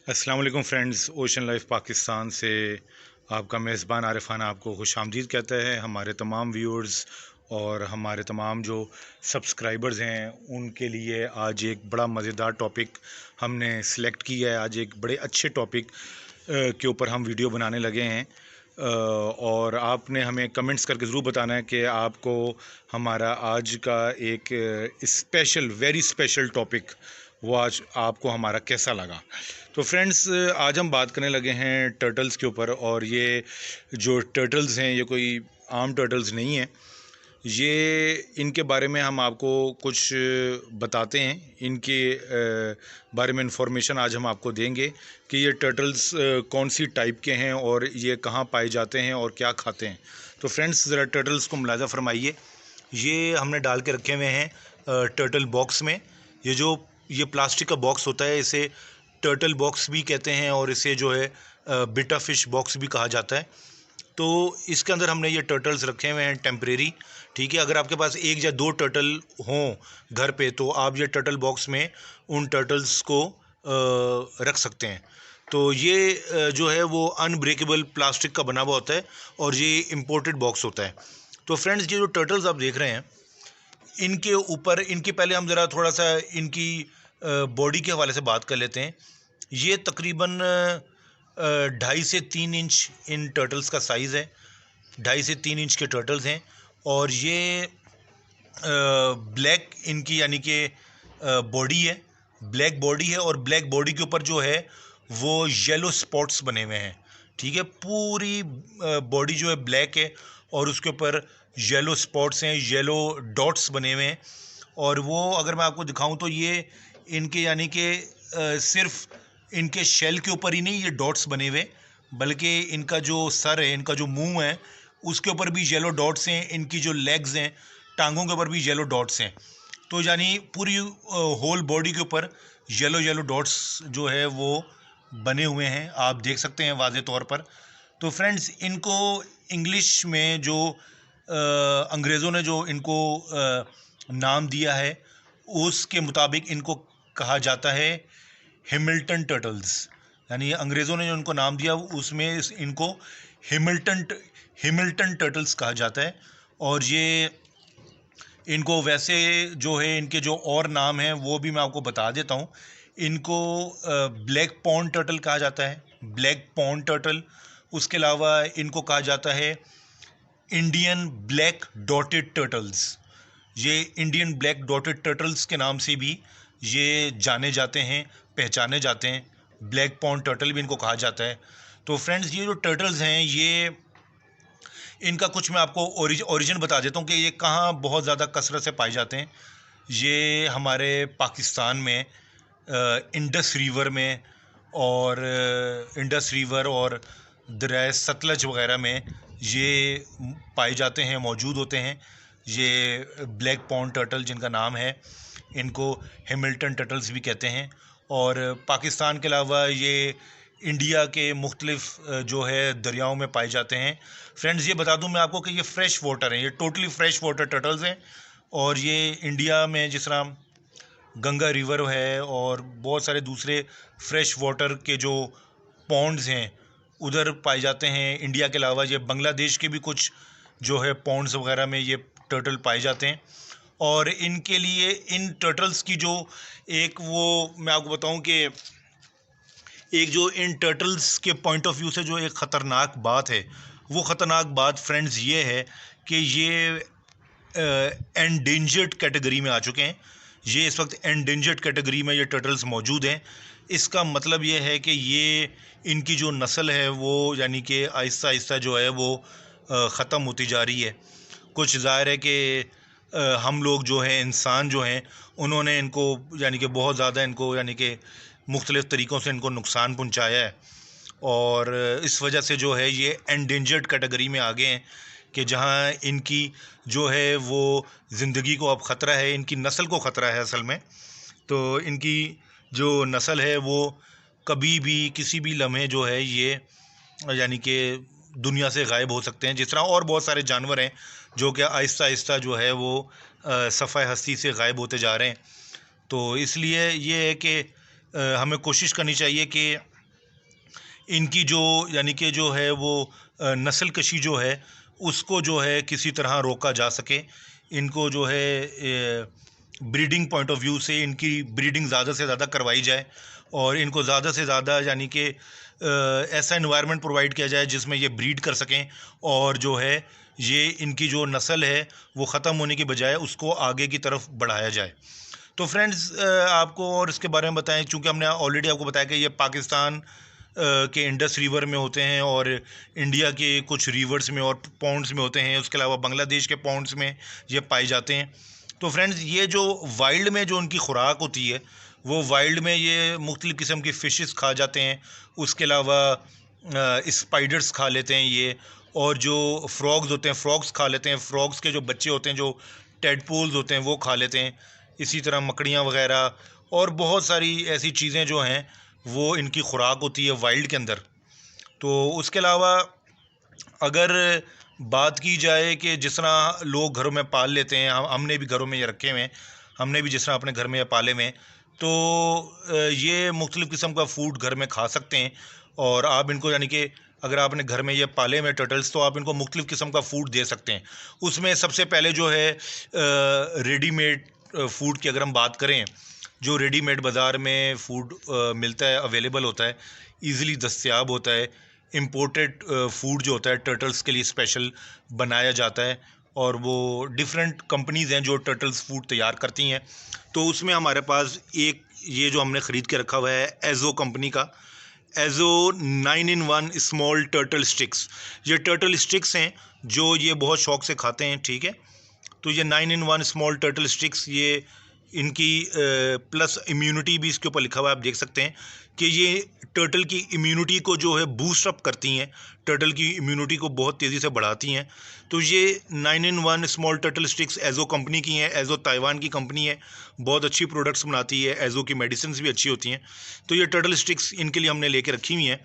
अस्सलाम वालेकुम friends, ocean life Pakistan से आपका मेज़बान आरिफान आपको खुशामदीद कहता है। हमारे तमाम व्यूअर्स और हमारे तमाम जो सब्सक्राइबर्स हैं उनके लिए आज एक बड़ा मज़ेदार टॉपिक हमने सेलेक्ट किया है। आज एक बड़े अच्छे टॉपिक के ऊपर हम वीडियो बनाने लगे हैं और आपने हमें कमेंट्स करके ज़रूर बताना है कि आपको हमारा आज का एक स्पेशल वेरी स्पेशल टॉपिक वो आज आपको हमारा कैसा लगा। तो फ्रेंड्स, आज हम बात करने लगे हैं टर्टल्स के ऊपर। और ये जो टर्टल्स हैं ये कोई आम टर्टल्स नहीं हैं। ये इनके बारे में हम आपको कुछ बताते हैं। इनके बारे में इंफॉर्मेशन आज हम आपको देंगे कि ये टर्टल्स कौन सी टाइप के हैं और ये कहाँ पाए जाते हैं और क्या खाते हैं। तो फ्रेंड्स, ज़रा टर्टल्स को मुलाज़ा फरमाइए। ये हमने डाल के रखे हुए हैं टर्टल बॉक्स में। ये प्लास्टिक का बॉक्स होता है, इसे टर्टल बॉक्स भी कहते हैं और इसे जो है बिटा फिश बॉक्स भी कहा जाता है। तो इसके अंदर हमने ये टर्टल्स रखे हुए हैं टेम्परेरी। ठीक है, अगर आपके पास एक या दो टर्टल हों घर पे तो आप ये टर्टल बॉक्स में उन टर्टल्स को रख सकते हैं। तो ये जो है वो अनब्रेकेबल प्लास्टिक का बना हुआ होता है और ये इम्पोर्टेड बॉक्स होता है। तो फ्रेंड्स, ये जो टर्टल्स आप देख रहे हैं इनके ऊपर इनके पहले हम ज़रा थोड़ा सा इनकी बॉडी के हवाले से बात कर लेते हैं। ये तकरीबन 2.5 से 3 इंच इन टर्टल्स का साइज़ है। 2.5 से 3 इंच के टर्टल्स हैं और ये ब्लैक इनकी यानी कि बॉडी है, ब्लैक बॉडी है और ब्लैक बॉडी के ऊपर जो है वो येलो स्पॉट्स बने हुए हैं। ठीक है, पूरी बॉडी जो है ब्लैक है और उसके ऊपर येलो स्पॉट्स हैं, येलो डॉट्स बने हुए हैं। और वो अगर मैं आपको दिखाऊं तो ये इनके यानी कि सिर्फ इनके शेल के ऊपर ही नहीं ये डॉट्स बने हुए, बल्कि इनका जो सर है, इनका जो मुंह है, उसके ऊपर भी येलो डॉट्स हैं। इनकी जो लेग्स हैं, टांगों के ऊपर भी येलो डॉट्स हैं। तो यानी पूरी होल बॉडी के ऊपर येलो येलो डॉट्स जो है वो बने हुए हैं, आप देख सकते हैं वाज़े तौर पर। तो फ्रेंड्स, इनको इंग्लिश में जो अंग्रेज़ों ने जो इनको नाम दिया है उसके मुताबिक इनको कहा जाता है हैमिल्टन टर्टल्स। यानी अंग्रेज़ों ने जो इनको नाम दिया उसमें इनको हैमिल्टन टर्टल्स कहा जाता है। और ये इनको वैसे जो है इनके जो और नाम हैं वो भी मैं आपको बता देता हूँ। इनको ब्लैक पॉन्ड टर्टल कहा जाता है, ब्लैक पॉन्ड टर्टल। उसके अलावा इनको कहा जाता है इंडियन ब्लैक डॉटेड टर्टल्स। ये इंडियन ब्लैक डॉटेड टर्टल्स के नाम से भी ये जाने जाते हैं, पहचाने जाते हैं। ब्लैक पॉन्ड टर्टल भी इनको कहा जाता है। तो फ्रेंड्स, ये जो टर्टल्स हैं ये इनका कुछ मैं आपको ओरिजिन बता देता हूँ कि ये कहाँ बहुत ज़्यादा कसरत से पाए जाते हैं। ये हमारे पाकिस्तान में इंडस रिवर में और इंडस रिवर और दरिया सतलज वगैरह में ये पाए जाते हैं, मौजूद होते हैं। ये ब्लैक पॉन्ड टर्टल जिनका नाम है, इनको हैमिल्टन टर्टल्स भी कहते हैं। और पाकिस्तान के अलावा ये इंडिया के मुख्तलिफ जो है दरियाओं में पाए जाते हैं। फ्रेंड्स, ये बता दूं मैं आपको कि ये फ़्रेश वाटर हैं, ये टोटली फ़्रेश वाटर टर्टल्स हैं। और ये इंडिया में जिस तरह गंगा रिवर है और बहुत सारे दूसरे फ्रेश वाटर के जो पॉन्ड्स हैं उधर पाए जाते हैं। इंडिया के अलावा ये बांग्लादेश के भी कुछ जो है पॉन्ड्स वगैरह में ये टर्टल पाए जाते हैं। और इनके लिए इन टर्टल्स की जो एक वो मैं आपको बताऊं कि एक जो इन टर्टल्स के पॉइंट ऑफ व्यू से जो एक ख़तरनाक बात है, वो ख़तरनाक बात फ्रेंड्स ये है कि ये एंडेंजर्ड कैटेगरी में आ चुके हैं। ये इस वक्त एंडेंजर्ड कैटेगरी में ये टर्टल्स मौजूद हैं। इसका मतलब ये है कि ये इनकी जो नस्ल है वो यानी कि आहिस्ता आहिस्ता जो है वो ख़त्म होती जा रही है। कुछ ज़ाहिर है कि हम लोग जो हैं, इंसान जो हैं, उन्होंने इनको यानी कि बहुत ज़्यादा इनको यानी कि मुख्तलिफ़ तरीक़ों से इनको नुकसान पहुँचाया है। और इस वजह से जो है ये एंडेंजर्ड कैटेगरी में आ गए हैं कि जहाँ इनकी जो है वो ज़िंदगी को अब ख़तरा है, इनकी नस्ल को ख़तरा है असल में। तो इनकी जो नस्ल है वो कभी भी किसी भी लम्हे जो है ये यानी कि दुनिया से गायब हो सकते हैं। जिस तरह और बहुत सारे जानवर हैं जो कि आहिस्ता आहिस्ता जो है वो सफ़ाए हस्ती से गायब होते जा रहे हैं। तो इसलिए ये है कि हमें कोशिश करनी चाहिए कि इनकी जो यानी कि जो है वो नस्ल कशी जो है उसको जो है किसी तरह रोका जा सके। इनको जो है ब्रीडिंग पॉइंट ऑफ व्यू से इनकी ब्रीडिंग ज़्यादा से ज़्यादा करवाई जाए और इनको ज़्यादा से ज़्यादा यानी कि ऐसा इन्वायरमेंट प्रोवाइड किया जाए जिसमें ये ब्रीड कर सकें और जो है ये इनकी जो नस्ल है वो ख़त्म होने की बजाय उसको आगे की तरफ बढ़ाया जाए। तो फ्रेंड्स आपको और इसके बारे में बताएं, चूँकि हमने ऑलरेडी आपको बताया कि ये पाकिस्तान के इंडस रिवर में होते हैं और इंडिया के कुछ रिवर्स में और पॉन्ड्स में होते हैं, उसके अलावा बांग्लादेश के पॉन्ड्स में ये पाए जाते हैं। तो फ्रेंड्स ये जो वाइल्ड में जो उनकी खुराक होती है वो वाइल्ड में ये मुख्तलिफ़ किस्म की फ़िशेस खा जाते हैं, उसके अलावा स्पाइडर्स खा लेते हैं ये, और जो फ्रॉग्स होते हैं फ्रॉग्स खा लेते हैं, फ्रॉग्स के जो बच्चे होते हैं जो टेडपोल्स होते हैं वो खा लेते हैं, इसी तरह मकड़ियाँ वगैरह और बहुत सारी ऐसी चीज़ें जो हैं वो इनकी खुराक होती है वाइल्ड के अंदर। तो उसके अलावा अगर बात की जाए कि जिस तरह लोग घरों में पाल लेते हैं, हमने भी घरों में ये रखे हुए हैं, हमने भी जिस तरह अपने घर में ये पाले हुए हैं, तो ये मुख्तलिफ़ किस्म का फूड घर में खा सकते हैं। और आप इनको यानी कि अगर आपने घर में ये पाले हुए टर्टल्स तो आप इनको मुख्तलिफ़ किस्म का फूड दे सकते हैं। उसमें सबसे पहले जो है रेडीमेड फूड की अगर हम बात करें, जो रेडीमेड बाज़ार में फूड मिलता है, अवेलेबल होता है, ईज़िली दस्तयाब होता है, इम्पोर्टेड फूड जो होता है टर्टल्स के लिए स्पेशल बनाया जाता है और वो डिफरेंट कंपनीज़ हैं जो टर्टल्स फूड तैयार करती हैं। तो उसमें हमारे पास एक ये जो हमने ख़रीद के रखा हुआ है एज़ो कंपनी का, azo 9 in 1 small turtle sticks. ये टर्टल स्टिक्स हैं जो ये बहुत शौक़ से खाते हैं, ठीक है। तो ये 9 in 1 स्मॉल टर्टल स्टिक्स, ये इनकी प्लस इम्यूनिटी भी इसके ऊपर लिखा हुआ है, आप देख सकते हैं कि ये टर्टल की इम्यूनिटी को जो है बूस्ट अप करती हैं, टर्टल की इम्यूनिटी को बहुत तेज़ी से बढ़ाती हैं। तो ये 9 in 1 small turtle sticks azo company की हैं, एज़ो ताइवान की कंपनी है, बहुत अच्छी प्रोडक्ट्स बनाती है, एज़ो की मेडिसिन भी अच्छी होती हैं। तो ये टर्टल स्टिक्स इनके लिए हमने लेके रखी हुई हैं।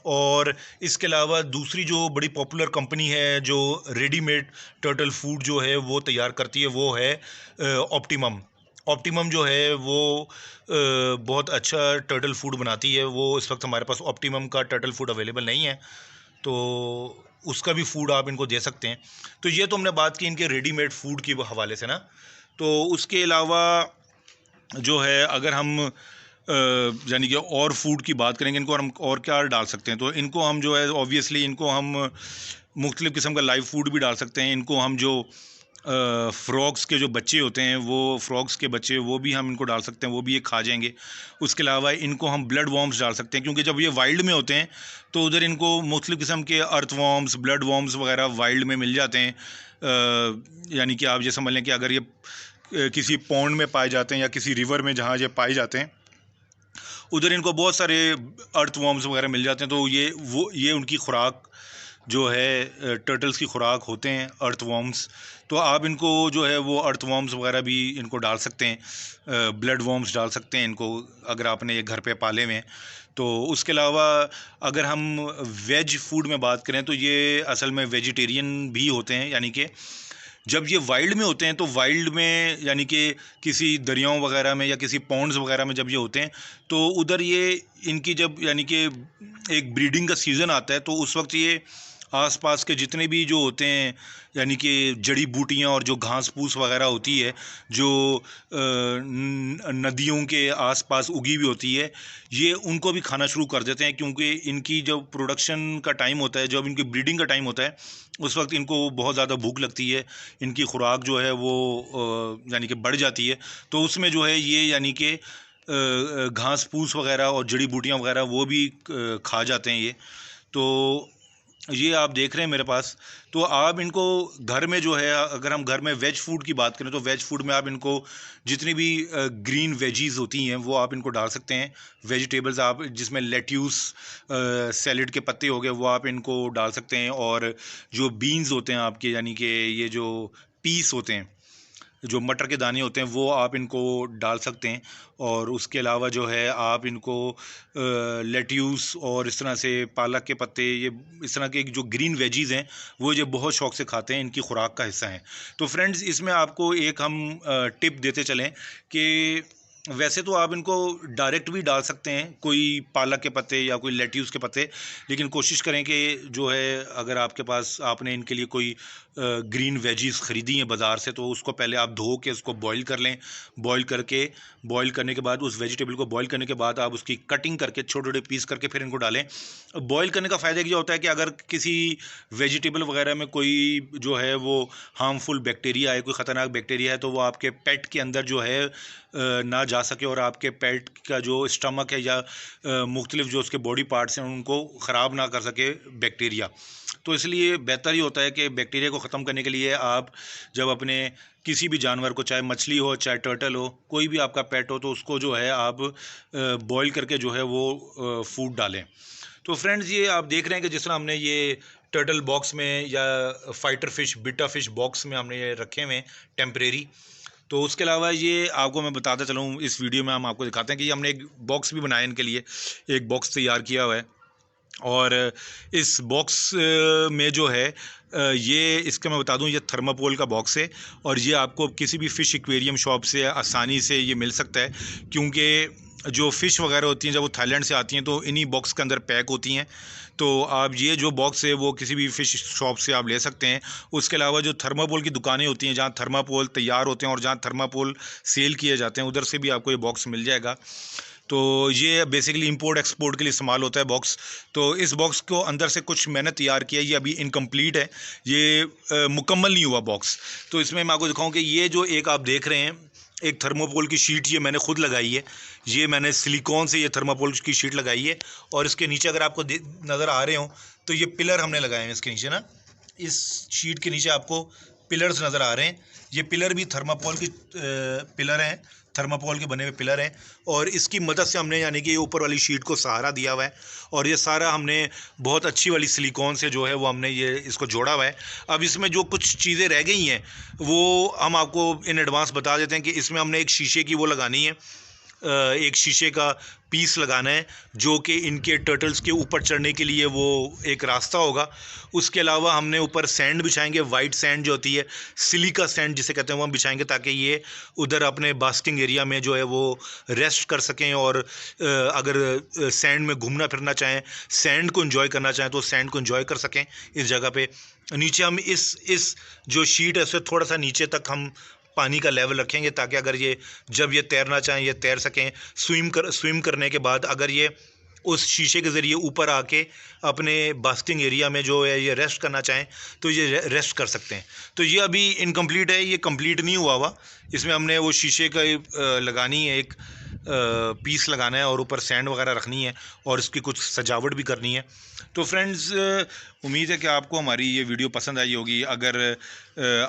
और इसके अलावा दूसरी जो बड़ी पॉपुलर कंपनी है जो रेडीमेड टर्टल फूड जो है वो तैयार करती है वो है ऑप्टिमम। ऑप्टिमम जो है वो बहुत अच्छा टर्टल फूड बनाती है। वो इस वक्त हमारे पास ऑप्टिमम का टर्टल फूड अवेलेबल नहीं है, तो उसका भी फूड आप इनको दे सकते हैं। तो ये तो हमने बात की इनके रेडीमेड फूड के हवाले से ना। तो उसके अलावा जो है अगर हम यानी कि और फूड की बात करेंगे, इनको हम और क्या डाल सकते हैं, तो इनको हम जो है ऑब्वियसली इनको हम मुख्तलिफ़ किस्म का लाइव फूड भी डाल सकते हैं। इनको हम जो फ्रॉग्स के जो बच्चे होते हैं वो फ्रॉग्स के बच्चे वो भी हम इनको डाल सकते हैं, वो भी ये खा जाएंगे। उसके अलावा इनको हम ब्लड वॉर्म्स डाल सकते हैं, क्योंकि जब ये वाइल्ड में होते हैं तो उधर इनको मुख्तलिफ़ किस्म के अर्थ वॉर्म्स, ब्लड वॉर्म्स वगैरह वाइल्ड में मिल जाते हैं। यानी कि आप ये समझ लें कि अगर ये किसी पॉन्ड में पाए जाते हैं या किसी रिवर में जहाँ ये पाए जाते हैं उधर इनको बहुत सारे अर्थ वॉर्म्स वगैरह मिल जाते हैं। तो ये उनकी खुराक जो है टर्टल्स की खुराक होते हैं अर्थ वॉर्म्स। तो आप इनको जो है वो अर्थ वॉर्म्स वगैरह भी इनको डाल सकते हैं, ब्लड वॉर्म्स डाल सकते हैं इनको अगर आपने ये घर पे पाले हुए हैं। तो उसके अलावा अगर हम वेज फूड में बात करें तो ये असल में वेजिटेरियन भी होते हैं, यानी कि जब ये वाइल्ड में होते हैं तो वाइल्ड में यानी कि किसी दरियाओं वगैरह में या किसी पॉन्ड्स वगैरह में जब ये होते हैं तो उधर ये इनकी जब यानी कि एक ब्रीडिंग का सीज़न आता है तो उस वक्त ये आसपास के जितने भी जो होते हैं यानी कि जड़ी बूटियाँ और जो घास फूस वगैरह होती है जो नदियों के आसपास उगी हुई होती है, ये उनको भी खाना शुरू कर देते हैं। क्योंकि इनकी जब प्रोडक्शन का टाइम होता है, जब इनकी ब्रीडिंग का टाइम होता है, उस वक्त इनको बहुत ज़्यादा भूख लगती है, इनकी खुराक जो है वो यानी कि बढ़ जाती है। तो उसमें जो है ये यानी कि घास फूस वगैरह और जड़ी बूटियाँ वगैरह वो भी खा जाते हैं ये। तो ये आप देख रहे हैं मेरे पास। तो आप इनको घर में जो है अगर हम घर में वेज फूड की बात करें तो वेज फूड में आप इनको जितनी भी ग्रीन वेजीज़ होती हैं वो आप इनको डाल सकते हैं। वेजिटेबल्स आप जिसमें लेट्यूस सैलेड के पत्ते हो गए वो आप इनको डाल सकते हैं। और जो बीन्स होते हैं आपके यानी कि ये जो पीस होते हैं, जो मटर के दाने होते हैं वो आप इनको डाल सकते हैं। और उसके अलावा जो है आप इनको लेट्यूस और इस तरह से पालक के पत्ते, ये इस तरह के जो ग्रीन वेजीज़ हैं वो ये बहुत शौक़ से खाते हैं, इनकी खुराक का हिस्सा हैं। तो फ्रेंड्स इसमें आपको एक हम टिप देते चलें कि वैसे तो आप इनको डायरेक्ट भी डाल सकते हैं, कोई पालक के पत्ते या कोई लेट्यूस के पत्ते, लेकिन कोशिश करें कि जो है अगर आपके पास आपने इनके लिए कोई ग्रीन वेजीज ख़रीदी हैं बाज़ार से, तो उसको पहले आप धो के उसको बॉईल कर लें। बॉईल करने के बाद उस वेजिटेबल को बॉईल करने के बाद आप उसकी कटिंग करके छोटे छोटे पीस करके फिर इनको डालें। बॉईल करने का फ़ायदा ये होता है कि अगर किसी वेजिटेबल वगैरह में कोई जो है वो हार्मफुल बैक्टीरिया है, कोई ख़तरनाक बैक्टीरिया है, तो वो आपके पेट के अंदर जो है ना जा सके और आपके पेट का जो स्टमक है या मुख्तलिफ जो उसके बॉडी पार्ट्स हैं उनको ख़राब ना कर सके बैक्टीरिया। तो इसलिए बेहतर ही होता है कि बैक्टीरिया को ख़त्म करने के लिए आप जब अपने किसी भी जानवर को, चाहे मछली हो चाहे टर्टल हो, कोई भी आपका पेट हो, तो उसको जो है आप बॉईल करके जो है वो फूड डालें। तो फ्रेंड्स, ये आप देख रहे हैं कि जिस तरह हमने ये टर्टल बॉक्स में या fighter fish, betta fish box में हमने ये रखे हुए हैं टेम्परेरी। तो उसके अलावा ये आपको मैं बताता चलूँ, इस वीडियो में हम आपको दिखाते हैं कि हमने एक बॉक्स भी बनाया इनके लिए, एक बॉक्स तैयार किया हुआ है। और इस बॉक्स में जो है ये इसका मैं बता दूं, ये थर्माकोल का बॉक्स है और ये आपको किसी भी फ़िश एक्वेरियम शॉप से आसानी से ये मिल सकता है, क्योंकि जो फ़िश वगैरह होती हैं जब वो थाईलैंड से आती हैं तो इन्हीं बॉक्स के अंदर पैक होती हैं। तो आप ये जो बॉक्स है वो किसी भी फ़िश शॉप से आप ले सकते हैं। उसके अलावा जो थर्माकोल की दुकानें होती हैं जहाँ थर्माकोल तैयार होते हैं और जहाँ थर्माकोल सेल किए जाते हैं, उधर से भी आपको ये बॉक्स मिल जाएगा। तो ये बेसिकली इंपोर्ट एक्सपोर्ट के लिए इस्तेमाल होता है बॉक्स। तो इस बॉक्स को अंदर से कुछ मैंने तैयार किया, ये अभी इनकम्प्लीट है, ये मुकम्मल नहीं हुआ बॉक्स। तो इसमें मैं आपको दिखाऊं कि ये जो एक आप देख रहे हैं, एक थर्माकोल की शीट ये मैंने खुद लगाई है। ये मैंने सिलिकॉन से ये थर्माकोल की शीट लगाई है और इसके नीचे अगर आपको नज़र आ रहे हो तो ये पिलर हमने लगाए हैं इसके नीचे ना, इस शीट के नीचे आपको पिलर्स नज़र आ रहे हैं। ये पिलर भी थर्माकोल की पिलर हैं, थर्माकोल के बने हुए पिलर हैं और इसकी मदद से हमने यानी कि ऊपर वाली शीट को सहारा दिया हुआ है और ये सारा हमने बहुत अच्छी वाली सिलिकॉन से जो है वो हमने ये इसको जोड़ा हुआ है। अब इसमें जो कुछ चीज़ें रह गई हैं वो हम आपको इन एडवांस बता देते हैं कि इसमें हमने एक शीशे की वो लगानी है, एक शीशे का पीस लगाना है जो कि इनके टर्टल्स के ऊपर चढ़ने के लिए वो एक रास्ता होगा। उसके अलावा हमने ऊपर सैंड बिछाएंगे, वाइट सैंड जो होती है, सिलिका सैंड जिसे कहते हैं, वो हम बिछाएंगे ताकि ये उधर अपने बास्किंग एरिया में जो है वो रेस्ट कर सकें और अगर सैंड में घूमना फिरना चाहें, सैंड को एंजॉय करना चाहें तो सैंड को एंजॉय कर सकें इस जगह पे। नीचे हम इस जो शीट है उससे थोड़ा सा नीचे तक हम पानी का लेवल रखेंगे ताकि अगर ये जब ये तैरना चाहें ये तैर सकें। स्विम करने के बाद अगर ये उस शीशे के ज़रिए ऊपर आके अपने बास्किंग एरिया में जो है ये रेस्ट करना चाहें तो ये रेस्ट कर सकते हैं। तो ये अभी इनकम्प्लीट है, ये कंप्लीट नहीं हुआ। इसमें हमने वो शीशे का लगानी है, एक पीस लगाना है और ऊपर सैंड वगैरह रखनी है और इसकी कुछ सजावट भी करनी है। तो फ्रेंड्स, उम्मीद है कि आपको हमारी ये वीडियो पसंद आई होगी। अगर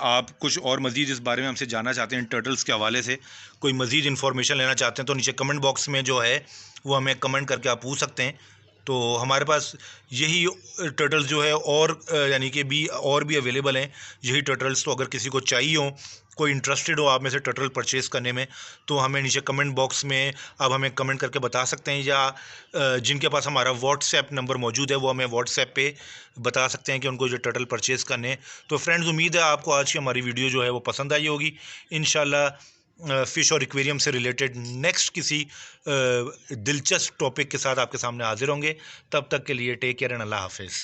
आप कुछ और मज़ीद इस बारे में हमसे जानना चाहते हैं, टर्टल्स के हवाले से कोई मज़ीद इन्फॉर्मेशन लेना चाहते हैं, तो नीचे कमेंट बॉक्स में जो है वो हमें कमेंट करके आप पूछ सकते हैं। तो हमारे पास यही टर्टल्स जो है और यानी कि और भी अवेलेबल हैं यही टर्टल्स। तो अगर किसी को चाहिए हो, कोई इंटरेस्टेड हो आप में से टर्टल परचेज़ करने में, तो हमें नीचे कमेंट बॉक्स में आप हमें कमेंट करके बता सकते हैं, या जिनके पास हमारा व्हाट्सएप नंबर मौजूद है वो हमें व्हाट्सएप पे बता सकते हैं कि उनको जो टर्टल परचेज़ करने हैं। तो फ्रेंड्स, उम्मीद है आपको आज की हमारी वीडियो जो है वो पसंद आई होगी। इंशाल्लाह फ़िश और एक्वेरियम से रिलेटेड नेक्स्ट किसी दिलचस्प टॉपिक के साथ आपके सामने हाजिर होंगे। तब तक के लिए टेक केयर एंड अल्लाह हाफिज़।